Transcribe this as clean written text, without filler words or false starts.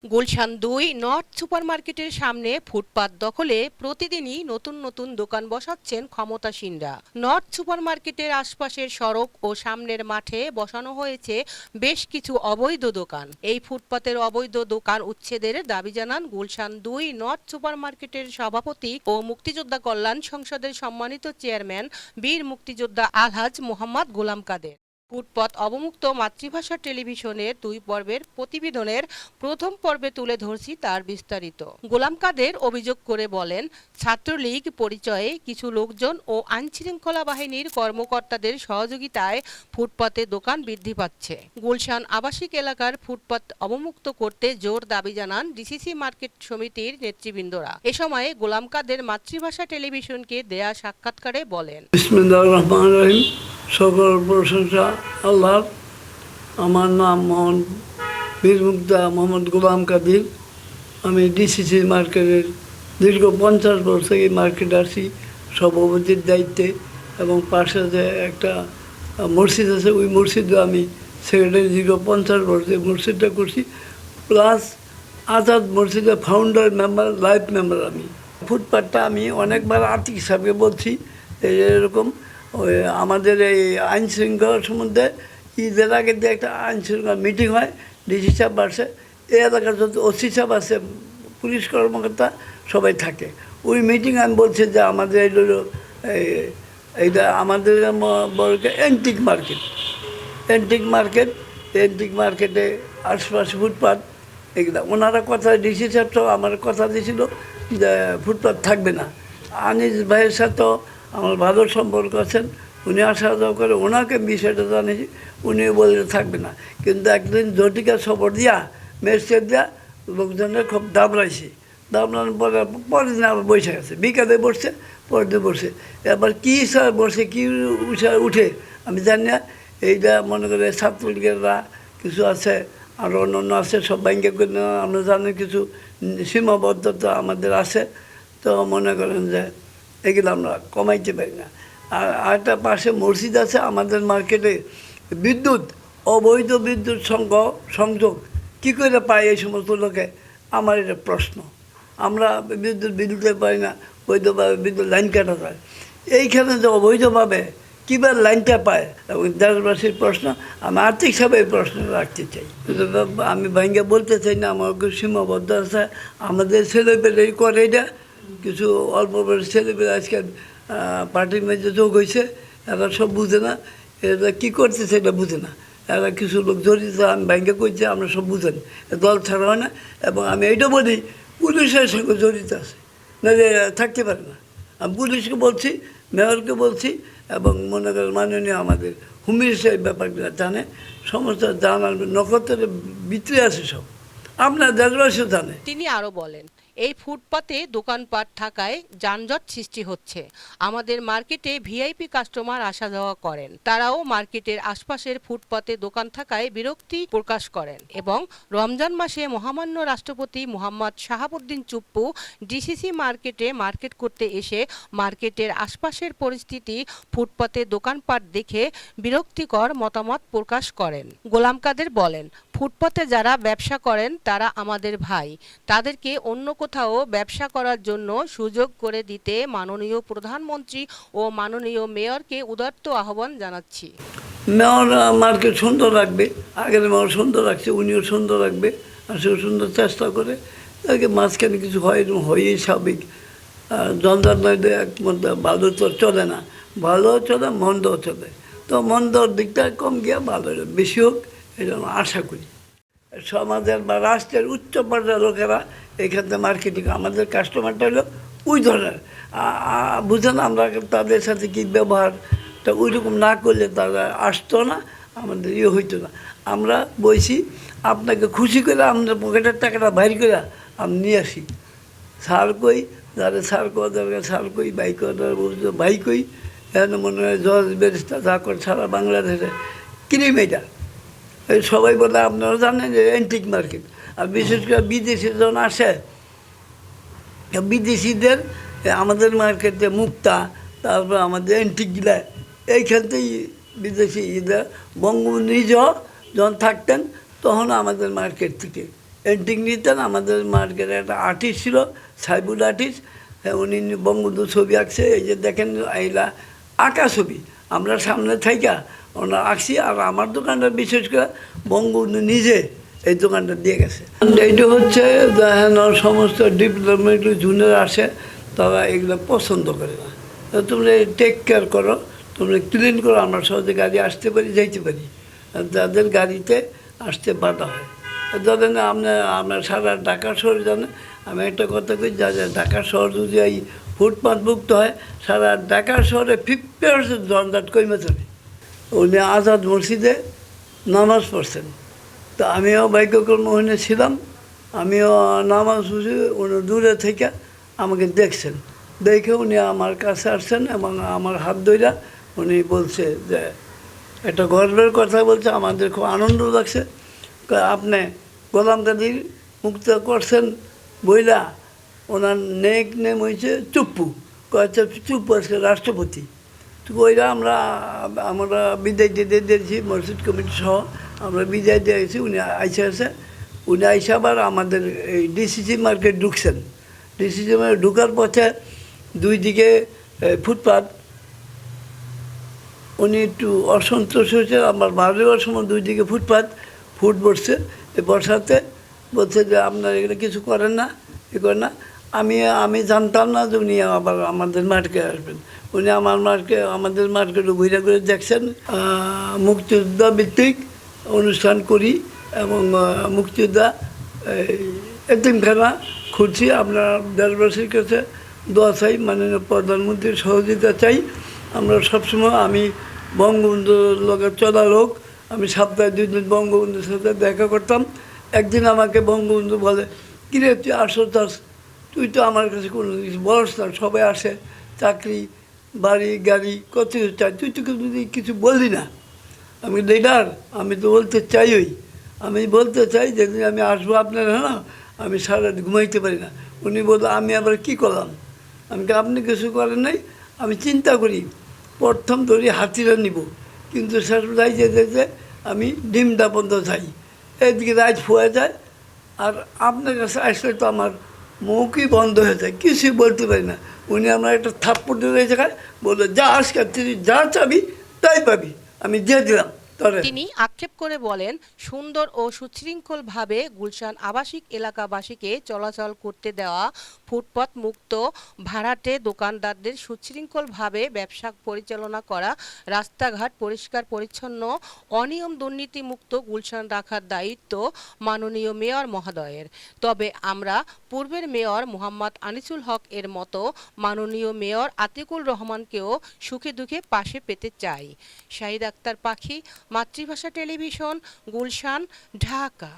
Gulshan ২ north সুপারমার্কেটের সামনে ফুটপাত দখলে প্রতিদিনই নতুন নতুন দোকান বসাচ্ছেন ক্ষমতাসীনরা। নর্থ সুপারমার্কেটের আশপাশের সড়ক ও সামনের মাঠে বসানো হয়েছে বেশ কিছু অবৈধ দোকান। এই ফুটপাতের অবৈধ দোকান উচ্ছেদের দাবি জানান গুলশান ২ নর্থ সুপারমার্কেটের সভাপতি ও মুক্তিযোদ্ধা কল্যাণ সংসদের সম্মানিত চেয়ারম্যান বীর মুক্তিযোদ্ধা আলহাজ মোহাম্মদ গোলাম কাদের। ফুটপাত অবমুক্ত মাতৃভাষা টেলিভিশনের ২ পর্বের প্রতিবেদনের প্রথম পর্বে তুলে ধরছি তার বিস্তারিত। গোলাম কাদের অভিযোগ করে বলেন, ছাত্রলীগ পরিচয়ে কিছু লোকজন ও আইনশৃঙ্খলা বাহিনীর কর্মকর্তাদের সহযোগিতায় ফুটপাতে দোকান বৃদ্ধি পাচ্ছে। গুলশান আবাসিক এলাকার ফুটপাত অবমুক্ত করতে জোর দাবি জানান ডিসিসি মার্কেট সমিতির নেতৃবৃন্দরা। এ সময় গোলাম কাদের মাতৃভাষা টেলিভিশনকে দেয়া সাক্ষাৎকারে বলেন, বিসমিল্লাহির রহমানির রহিম। সকল প্রশংসা আল্লাহর। আমার নাম বীর মুক্তিযোদ্ধা মোহাম্মদ গোলাম কাদের। আমি ডিসিসি মার্কেটের দীর্ঘ 50 বছর থেকে মার্কেটে আসি সভাপতির দায়িত্বে, এবং পাশে যে একটা মসজিদ আছে ওই মসজিদে আমি সেক্রেটারি দীর্ঘ 50 বছর মসজিদটা করছি, প্লাস আজাদ মসজিদের ফাউন্ডার মেম্বার, লাইফ মেম্বার আমি। ফুটপাথটা আমি অনেকবার আতিক সাহেবকে বলছি এরকম ওই আমাদের এই আইন শৃঙ্খলা সম্বন্ধে ঈদের আগে দিয়ে একটা আইন শৃঙ্খলা মিটিং হয়, ডিসি সাহেব আসে, এই এলাকার যত ওসি সাহেব আছে, পুলিশ কর্মকর্তা সবাই থাকে। ওই মিটিং আমি বলছি যে আমাদের এইটা আমাদের অ্যান্টিক মার্কেটে আশপাশে ফুটপাথ এগুলা ওনারা কথা, ডিসি সাহেব সব আমার কথা দিয়েছিল যে ফুটপাথ থাকবে না। আনিস ভাইয়ের সাথেও আমার ভালো সম্পর্ক আছেন, উনি আসা যাওয়া করে, ওনাকে বিষয়টা জানিয়েছি, উনি বলে থাকবে না। কিন্তু একদিন জটিকা সফর দিয়া ম্যাজিস্ট্রেট দিয়া লোকজনের খুব দাবড়ানোর পরের দিন আবার বসে গেছে, বিকালে বসছে, পরের দিন বসে, এবার কী স্যার বসে কী উঠে আমি জানি না। এইটা মনে করে ছাত্রলীগেররা কিছু আছে, আর অন্য আছে, সব ব্যাংকে আমরা জানি কিছু সীমাবদ্ধতা আমাদের আছে। তো মনে করেন যে এগুলো আমরা কমাইতে পারি না। আর আরেকটা পাশে মসজিদ আছে আমাদের মার্কেটে। বিদ্যুৎ, অবৈধ বিদ্যুৎ সংযোগ কী করে পায় এই সমস্ত লোকে, আমার এটা প্রশ্ন। আমরা বিদ্যুৎ দিতে পারি না, বৈধভাবে বিদ্যুৎ লাইন কাটা যায়। এইখানে যে অবৈধভাবে কীভাবে লাইনটা পায়, এবং দেশবাসীর প্রশ্ন, আমি আর্থিকভাবে এই প্রশ্ন রাখতে চাই। আমি ভাঙ্গে বলতে চাই না, আমার সীমাবদ্ধ আছে। আমাদের ছেলেপেলেই করে এটা, কিছু অল্প বয়সী ছেলেপেলে আজকে পার্টির মধ্যে যোগ হয়েছে, এরা সব বুঝে না, এরা কী করতেছে এটা বুঝে না। এরা কিছু লোক জড়িত, আমি ব্যাংকে করছি, আমরা সব বুঝেন, দল ছাড়া হয় না। এবং আমি এইটা বলি, পুলিশের সঙ্গে জড়িত আছে, নাহলে থাকতে পারে না। আমি পুলিশকে বলছি, মেয়রকে বলছি, এবং মনে করেন মাননীয় আমাদের হুমির সাহেব ব্যাপারগুলো জানে, সমস্ত জানার নক্ষত্রের ভিতরে আছে সব, আপনার দেশবাসীও জানে। তিনি আরো বলেন, এই ফুটপাতে দোকানপাট থাকায় যানজট সৃষ্টি হচ্ছে। আমাদের মার্কেটে ভিআইপি কাস্টমার আসা যাওয়া করেন, তারাও মার্কেটের আশপাশের ফুটপাতে দোকান থাকায় বিরক্তি প্রকাশ করেন। এবং রমজান মাসে মহামান্য রাষ্ট্রপতি মোহাম্মদ শাহাবুদ্দিন চুপ্পু ডিসিসি মার্কেটে মার্কেট করতে এসে মার্কেটের আশপাশের পরিস্থিতি, ফুটপাতে দোকানপাট দেখে বিরক্তিকর মতামত প্রকাশ করেন। গোলাম কাদের বলেন, ফুটপাতে যারা ব্যবসা করেন তারা আমাদের ভাই, তাদেরকে অন্য কোথাও ব্যবসা করার জন্য সুযোগ করে দিতে মাননীয় প্রধানমন্ত্রী ও মাননীয় মেয়রকে উদাত্ত আহ্বান জানাচ্ছি। মেয়র মার্কেট সুন্দর রাখবে, আগের মেয়র সুন্দর রাখছে, উনিও সুন্দর রাখবে, আর সেও সুন্দর চেষ্টা করে। তাকে মাঝখানে কিছু হয়, হয়েই স্বাভাবিক। জঞ্জাল নয়, একমধ্যে ভালো তো চলে না, ভালো চলে, মন্দও চলে। তো মন্দর দিকটা কম গিয়া ভালো বেশি হোক, এটা আমরা আশা করি। সমাজের বা রাষ্ট্রের উচ্চ পর্যায়ের লোকেরা এখানে মার্কেটিং, আমাদের কাস্টমারটা হলো ওই ধরনের, বুঝেন, আমরা তাদের সাথে কী ব্যবহারটা ওই রকম না করলে তারা আসতো না, আমাদের ইয়ে হইতো না। আমরা বলছি আপনাকে খুশি করে আমাদের পকেটের টাকাটা বাইর করে আমি নিয়ে আসি। সার কই, যারা সার করা দরকার সার কই, বাইক করা বাইক কই, এখানে মনে হয় জজ ব্যারিস্টার যা করে সারা বাংলাদেশে ক্রিম এটা। সবাই বলে, আপনারা জানেন যে অ্যান্টিক মার্কেট। আর বিশেষ করে বিদেশি যখন আসে, বিদেশিদের আমাদের মার্কেটে মুক্তা, তারপর আমাদের অ্যান্টিকগুলা এইখানতেই বিদেশি বঙ্গবন্ধু নিজেও যখন থাকতেন তখন আমাদের মার্কেট থেকে এন্টিং নিতেন। আমাদের মার্কেটে একটা আর্টিস্ট ছিল, সাইবুল আর্টিস্ট, উনি বঙ্গবন্ধু ছবি আঁকছে, এই যে দেখেন এইলা আঁকা ছবি, আমরা সামনে থাইকা ওনার আঁকছি। আর আমার দোকানটা বিশেষ করে বঙ্গবন্ধু নিজে এই দোকানটা দিয়ে গেছে। এইটা হচ্ছে দেখেন সমস্ত ডেভেলপমেন্ট জুনিয়র আসে, তারা এগুলো পছন্দ করে না। তো তোমরা টেক কেয়ার করো, তোমরা ক্লিন করো, আমরা সহজে গাড়ি আসতে পারি, যাইতে পারি। আর যাদের গাড়িতে আসতে বাধা হয়, ধরেন আপনার সারা ঢাকা শহর জানেন, আমি একটা কথা কই, যা ঢাকা শহর যদি এই ফুটপাথ মুক্ত হয়, সারা ঢাকা শহরে 50% জঞ্জাট কমে যাবে। উনি আজাদ মসজিদে নামাজ পড়ছেন, তো আমিও ভাগ্যক্রম ওখানে ছিলাম, আমিও নামাজ পড়ছি। উনি দূরে থেকে আমাকে দেখছেন, দেখে উনি আমার কাছে আসছেন এবং আমার হাত ধইরা উনি বলছে যে একটা গর্বের কথা বলছে, আমাদের খুব আনন্দ লাগছে। আপনি গোলাম কাদির মুক্ত করছেন বইলা, ওনার নেম হয়েছে চুপ্পু, কয়েছে চুপ্পু আজকে রাষ্ট্রপতি। তো ওইরা আমরা বিদায় দিয়ে দিয়েছি, মসজিদ কমিটি সহ আমরা বিদায় দিয়েছি। উনি আছে উনি আইসে আবার আমাদের এই ডিসিসি মার্কেট ঢুকছেন। ডিসিসি মার্কেট ঢুকার পথে দুই দিকে ফুটপাথ, উনি একটু অসন্তোষ হয়েছে। আমার বাড়ির সময় দুই দিকে ফুট বসছে, এই বর্ষাতে বলছে যে আপনারা এগুলো কিছু করেন না, করেন না। আমি জানতাম না যে উনি আবার আমাদের মার্কেটে আসবেন। উনি আমাদের মার্কেটে ঘুরে ঘুরে দেখছেন। মুক্তিযোদ্ধা ভিত্তিক অনুষ্ঠান করি এবং মুক্তিযোদ্ধা এতিমখানা খুঁজছি। আপনার দেশবাসীর কাছে দোয়া চাই, মাননীয় প্রধানমন্ত্রীর সহযোগিতা চাই। আমরা সবসময়, আমি বঙ্গবন্ধুর লোকের চলা লোক, আমি সপ্তাহে 2 দিন বঙ্গবন্ধুর সাথে দেখা করতাম। একদিন আমাকে বঙ্গবন্ধু বলে, কিরে তুই আসতাস, তুই তো আমার কাছে কোনো কিছু বলস না, সবাই আসে, চাকরি বাড়ি গাড়ি কত কিছু চাই, তুই তো কিছু বললি না। আমি লিডার, আমি তো বলতে চাইই, আমি বলতে চাই যেদিন আমি আসবো আপনার, হ্যাঁ আমি সারা ঘুমাইতে পারি না। উনি বললো আমি আবার কী করলাম? আপনি কিছু করেন নাই, আমি চিন্তা করি প্রথম ধরি হাতিরা নিব, কিন্তু শেষ যাই যেতে আমি ডিমটা বন্ধ চাই, এদিকে রাত ফুয়ে যায়। আর আপনার কাছে আসলে তো আমার মুখই বন্ধ হয়ে যায়, কিছুই বলতে পারি না। উনি আমার একটা থাপ্পড় দিয়ে এই জায়গায় বললো, যা আজকে তুই যা চাবি তাই পাবি, আমি দিয়ে দিলাম। তিনি আক্ষেপ করে বলেন, সুন্দর ও সুশৃঙ্খলভাবে গুলশান আবাসিক এলাকাবাসীকে চলাচল করতে দেওয়া, ফুটপাত মুক্ত, ভাড়াটে দোকানদারদের সুশৃঙ্খলভাবে ব্যবসা পরিচালনা করা, রাস্তাঘাট পরিষ্কার পরিচ্ছন্ন, অনিয়ম দুর্নীতিমুক্ত গুলশান রাখার দায়িত্ব মাননীয় মেয়র মহোদয়ের। তবে আমরা পূর্বের মেয়র মোহাম্মদ আনিসুল হক এর মতো মাননীয় মেয়র আতিকুর রহমানকেও সুখে দুঃখে পাশে পেতে চাই। শাহিদ আক্তার পাখি, মাতৃভাষা টেলিভিশন, গুলশান, ঢাকা।